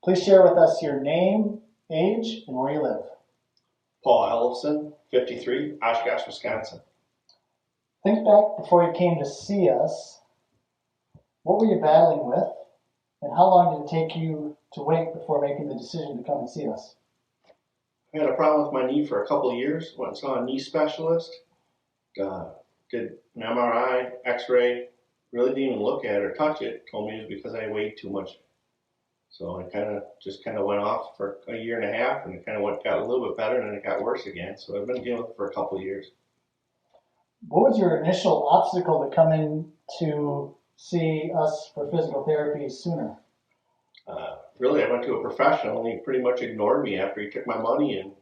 Please share with us your name, age, and where you live. Paul Ellison, 53, Oshkosh, Wisconsin. Think back before you came to see us. What were you battling with, and how long did it take you to wait before making the decision to come and see us? I had a problem with my knee for a couple of years. Went and saw a knee specialist. Did an MRI, X-ray. Really didn't even look at it or touch it. Told me it was because I weighed too much. So I kind of went off for a year and a half, and it got a little bit better, and then it got worse again. So I've been dealing with it for a couple of years. What was your initial obstacle to come in to see us for physical therapy sooner? Really, I went to a professional, and he pretty much ignored me after he took my money and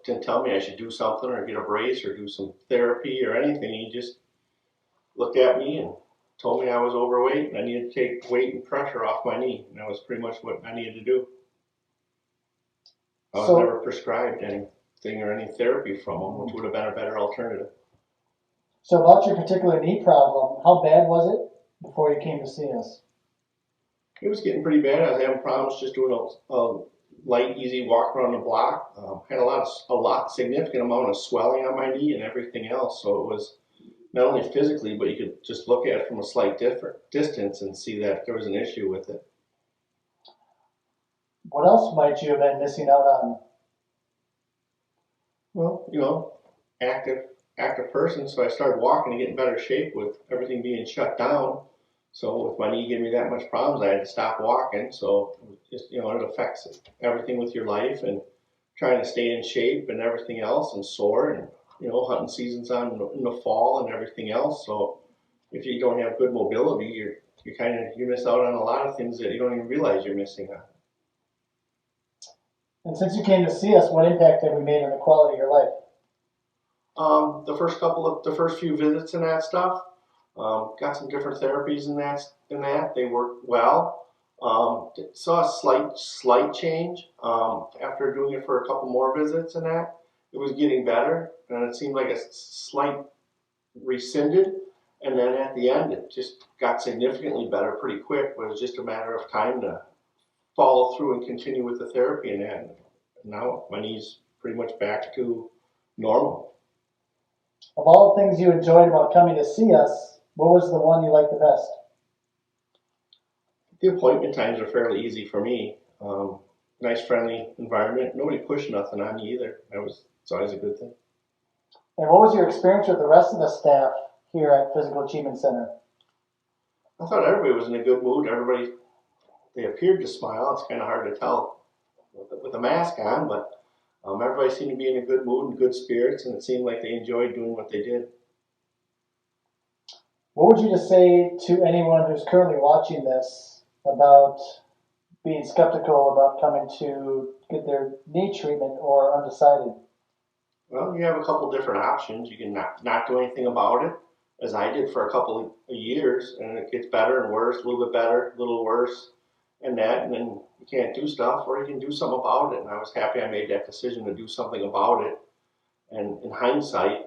didn't tell me I should do something or get a brace or do some therapy or anything. He just looked at me and told me I was overweight and I needed to take weight and pressure off my knee. And that was pretty much what I needed to do. I was never prescribed anything or any therapy from him, which would have been a better alternative. So about your particular knee problem, how bad was it before you came to see us? It was getting pretty bad. I was having problems just doing a light, easy walk around the block. Had a significant amount of swelling on my knee and everything else. So it was not only physically, but you could just look at it from a slight different distance and see that there was an issue with it. What else might you have been missing out on? Well, active person. So I started walking to get in better shape with everything being shut down. So with my knee giving me that much problems, I had to stop walking. So just, it affects everything with your life and trying to stay in shape and everything else and sore and, hunting season's on in the fall and everything else. So if you don't have good mobility, you miss out on a lot of things that you don't even realize you're missing on. And since you came to see us, what impact have we made on the quality of your life? The first few visits and that stuff, got some different therapies in that. They worked well. Saw a slight change after doing it for a couple more visits and that. It was getting better, and it seemed like a slight rescinded. And then at the end, it just got significantly better pretty quick. But it was just a matter of time to follow through and continue with the therapy and that. And now my knee's pretty much back to normal. Of all the things you enjoyed about coming to see us, what was the one you liked the best? The appointment times are fairly easy for me. Nice, friendly environment. Nobody pushed nothing on me either. It's always a good thing. And what was your experience with the rest of the staff here at Physical Achievement Center? I thought everybody was in a good mood. They appeared to smile. It's kind of hard to tell with a mask on, but everybody seemed to be in a good mood and good spirits, and it seemed like they enjoyed doing what they did. What would you just say to anyone who's currently watching this about being skeptical about coming to get their knee treatment or undecided? Well, you have a couple different options. You can not do anything about it, as I did for a couple of years, and it gets better and worse, a little bit better, a little worse, and then you can't do stuff, or you can do something about it. And I was happy I made that decision to do something about it. And in hindsight,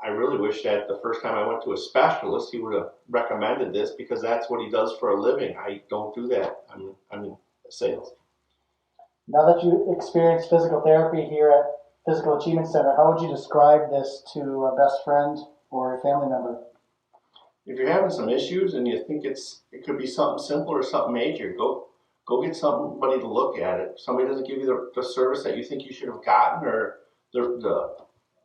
I really wish that the first time I went to a specialist, he would have recommended this, because that's what he does for a living. I don't do that. I'm in sales. Now that you experience physical therapy here at Physical Achievement Center, how would you describe this to a best friend or a family member? If you're having some issues and you think it could be something simple or something major, go get somebody to look at it. If somebody doesn't give you the service that you think you should have gotten, or the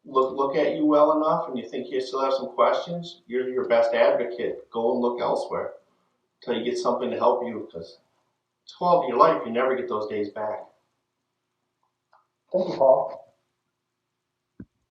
look at you well enough, and you think you still have some questions, you're your best advocate. Go and look elsewhere until you get something to help you, because it's quality of your life. You never get those days back. Thank you, Paul.